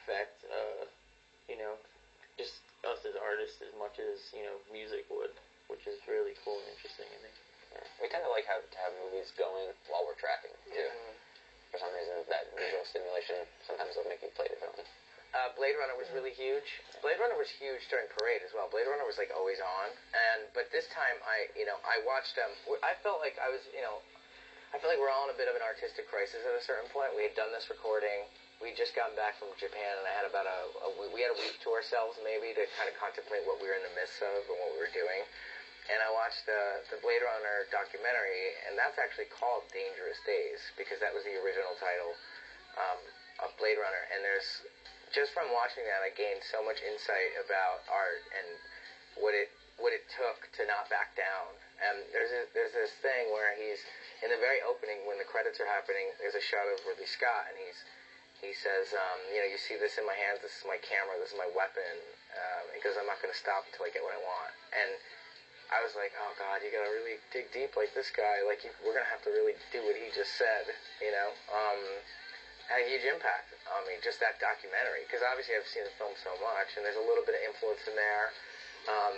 affect, just us as artists as much as, music would, which is really cool and interesting, I think. Yeah. We tend to like to have movies going while we're tracking, too. Mm-hmm. For some reason, that visual stimulation sometimes will make you play differently. Blade Runner was really huge. Blade Runner was huge during Parade as well. Blade Runner was like always on, but this time I watched. I felt like I was, I feel like we're all in a bit of an artistic crisis at a certain point. We had done this recording. We'd just gotten back from Japan, and I had about we had a week to ourselves maybe to kind of contemplate what we were in the midst of and what we were doing. And I watched the Blade Runner documentary, and that's actually called Dangerous Days because that was the original title of Blade Runner. And just from watching that, I gained so much insight about art and what it took to not back down. And there's this thing where he's in the very opening when the credits are happening. There's a shot of Ridley Scott, and he says, you see this in my hands. This is my camera. This is my weapon. He goes, I'm not going to stop until I get what I want. And I was like, oh God, you got to really dig deep like this guy. Like we're going to have to really do what he just said. Had a huge impact on me, just that documentary, because obviously I've seen the film so much, and there's a little bit of influence in there.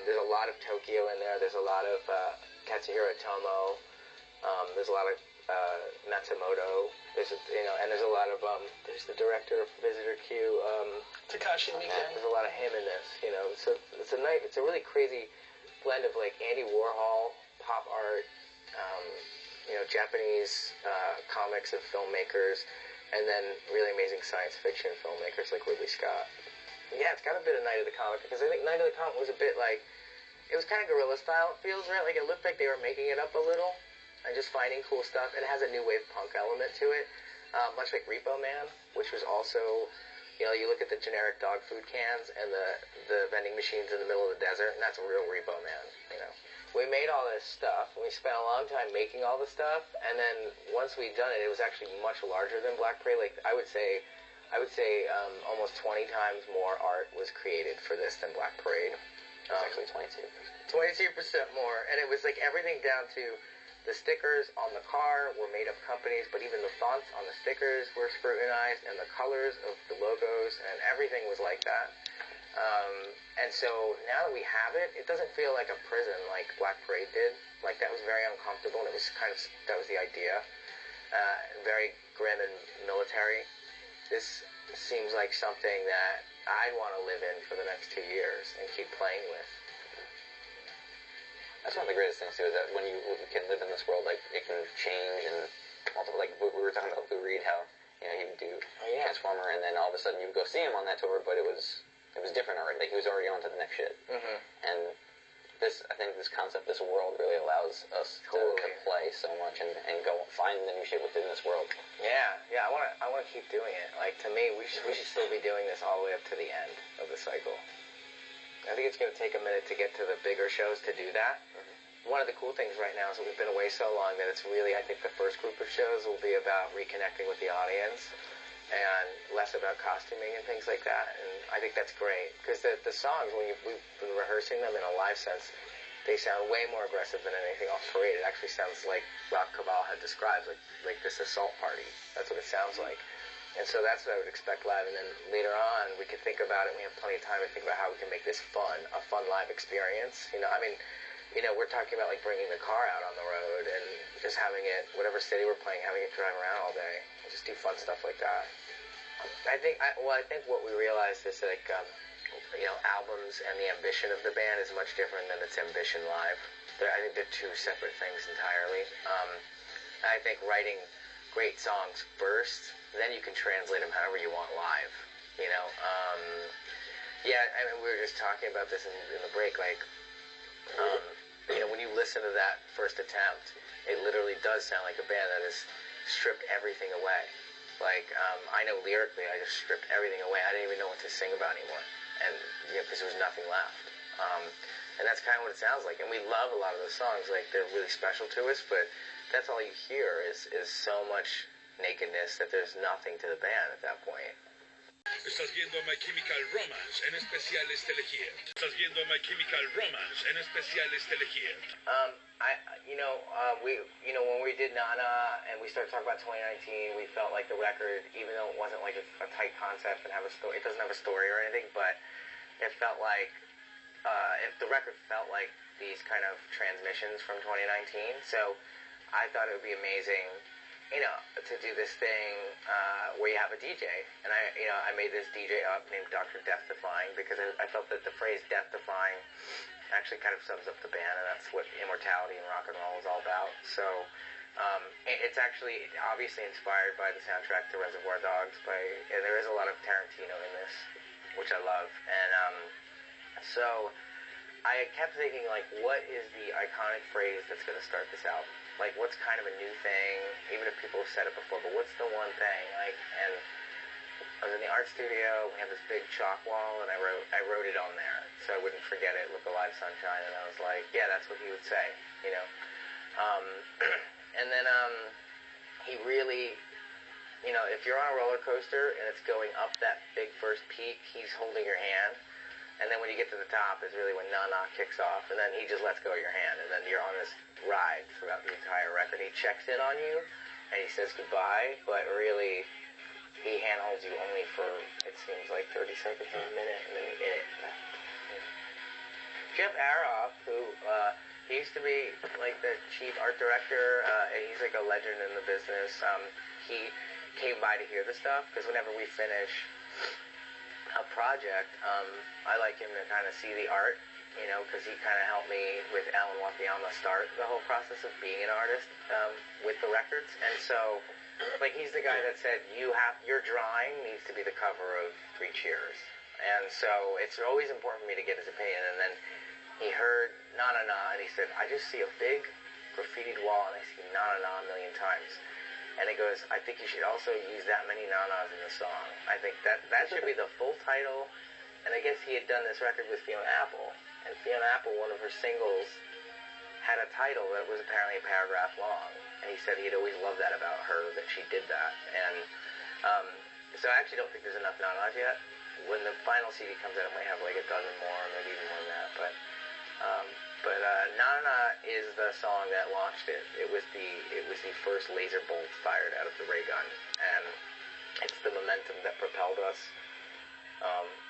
There's a lot of Tokyo in there. There's a lot of Katsuhiro Otomo. There's a lot of Matsumoto. And there's a lot of there's the director of Visitor Q, Takashi Miike. There's a lot of him in this, So it's a really crazy blend of like Andy Warhol, pop art, Japanese comics of filmmakers, and then really amazing science fiction filmmakers like Ridley Scott. Yeah, it's got a bit of Night of the Comic, because I think Night of the Comic was a bit like, it was kind of guerrilla style, it feels, right? Like it looked like they were making it up a little and just finding cool stuff. It has a new wave punk element to it, much like Repo Man, which was also, you look at the generic dog food cans and the vending machines in the middle of the desert, and that's a real Repo Man, We made all this stuff, and we spent a long time making all the stuff, and then once we'd done it, it was actually much larger than Black Parade. Like, I would say almost 20 times more art was created for this than Black Parade. It was actually 22%. 22% more, and it was like everything down to the stickers on the car were made up companies, but even the fonts on the stickers were scrutinized, and the colors of the logos, and everything was like that. And so now that we have it, it doesn't feel like a prison like Black Parade did. Like, that was very uncomfortable, and it was that was the idea. Very grim and military. This seems like something that I'd want to live in for the next 2 years and keep playing with. That's one of the greatest things, too, is that when you can live in this world, like, it can change and multiple, like, we were talking about Lou Reed, how, he would do Transformer, and then all of a sudden you would go see him on that tour, but it was different already. Like, he was already on to the next shit. Mm-hmm. And I think this concept, this world, really allows us to play so much and go find the new shit within this world. Yeah. I want to keep doing it. Like, to me, we should still be doing this all the way up to the end of the cycle. I think it's going to take a minute to get to the bigger shows to do that. Mm-hmm. One of the cool things right now is that we've been away so long that it's really, I think the first group of shows will be about reconnecting with the audience and less about costuming and things like that. And I think that's great, because the songs, when we've been rehearsing them in a live sense, they sound way more aggressive than anything off Parade. It actually sounds like Rob Cabal had described, like this assault party. That's what it sounds like. And so that's what I would expect live. And then later on, we can think about it. We have plenty of time to think about how we can make this a fun live experience. We're talking about like bringing the car out on the road and just having it, whatever city we're playing, having it drive around all day. And just do fun stuff like that. I think what we realized is like, albums and the ambition of the band is much different than its ambition live. I think they're two separate things entirely. I think writing great songs first, then you can translate them however you want live. We were just talking about this in the break. Like, when you listen to that first attempt, it literally does sound like a band that has stripped everything away. Like, I know lyrically, I just stripped everything away. I didn't even know what to sing about anymore, and because there was nothing left. And that's kind of what it sounds like. And we love a lot of those songs. Like, they're really special to us, but that's all you hear is so much nakedness that there's nothing to the band at that point. Estás viendo My Chemical Romance en especiales telehit. Estás viendo My Chemical Romance en especiales telehit. When we did Nana and we started talking about 2019, we felt like the record, even though it wasn't like a tight concept and have a story, it doesn't have a story or anything, but it felt like, if the record felt like these kind of transmissions from 2019. So I thought it would be amazing, to do this thing where you have a DJ, and I made this DJ up named Dr. Death Defying because I felt that the phrase Death Defying actually kind of sums up the band, and that's what immortality and rock and roll is all about. So it's actually obviously inspired by the soundtrack to Reservoir Dogs, and there is a lot of Tarantino in this, which I love, and so I kept thinking, like, what is the iconic phrase that's going to start this album? Like, what's kind of a new thing, even if people have said it before, but what's the one thing? Like, and I was in the art studio, we had this big chalk wall, and I wrote it on there, so I wouldn't forget it, Look Alive Sunshine, and I was like, yeah, that's what he would say, and then he really, if you're on a roller coaster and it's going up that big first peak, he's holding your hand. And then when you get to the top is really when Na Na kicks off, and then he just lets go of your hand, and then you're on this ride throughout the entire record. He checks in on you, and he says goodbye, but really, he handholds you only for, it seems like 30 seconds or a minute, and then you're in it. Jeff Aroff, who, he used to be like the chief art director, and he's like a legend in the business. He came by to hear the stuff, because whenever we finish a project, I like him to kind of see the art, because he kind of helped me with Alan Wakayama start the whole process of being an artist with the records. And so, like, he's the guy that said, your drawing needs to be the cover of Three Cheers. And so it's always important for me to get his opinion. And then he heard Na Na Na, and he said, I just see a big graffitied wall, and I see Na Na Na a million times. And he goes, I think you should also use that many nanas in the song. I think that should be the full title. And I guess he had done this record with Fiona Apple. And Fiona Apple, one of her singles, had a title that was apparently a paragraph long. And he said he'd always loved that about her, that she did that. And so I actually don't think there's enough nanas yet. When the final CD comes out, it might have like a dozen more, maybe even more than that. But Na Na is the song that launched it. It was the first laser bolt fired out of the ray gun, and it's the momentum that propelled us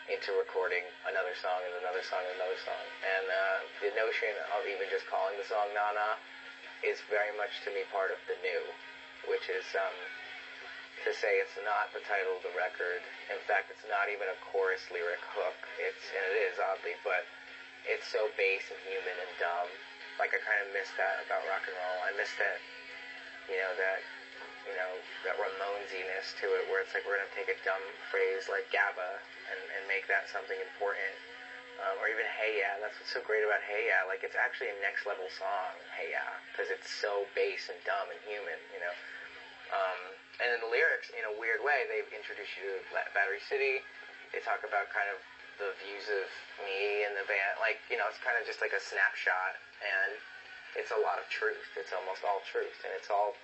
into recording another song and another song and another song. And the notion of even just calling the song Na Na is very much to me part of the new, which is to say it's not the title of the record. In fact, it's not even a chorus lyric hook. And it is oddly, but it's so base and human and dumb. Like, I kind of miss that about rock and roll. I miss that, that Ramonesiness to it, where it's like we're going to take a dumb phrase like GABA and make that something important. Or even Hey Ya. That's what's so great about Hey Ya. Like, it's actually a next level song, Hey Ya, because it's so base and dumb and human, And in the lyrics, in a weird way, they've introduced you to Battery City. They talk about kind of the views of me and the band, like, it's kind of just like a snapshot, and it's a lot of truth. It's almost all truth, and it's all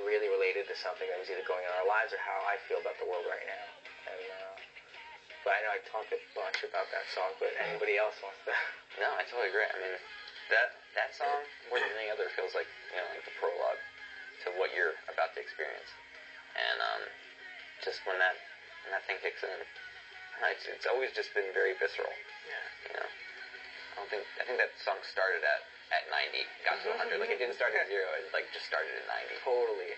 really related to something that was either going on in our lives or how I feel about the world right now. And but I know I talked a bunch about that song, but anybody else wants to? No, I totally agree. I mean, that song more than any other feels like like the prologue to what you're about to experience, and just when that thing kicks in. It's always just been very visceral. Yeah. I think that song started at 90, got to 100. Like, it didn't start at 0. It just started at 90. Totally.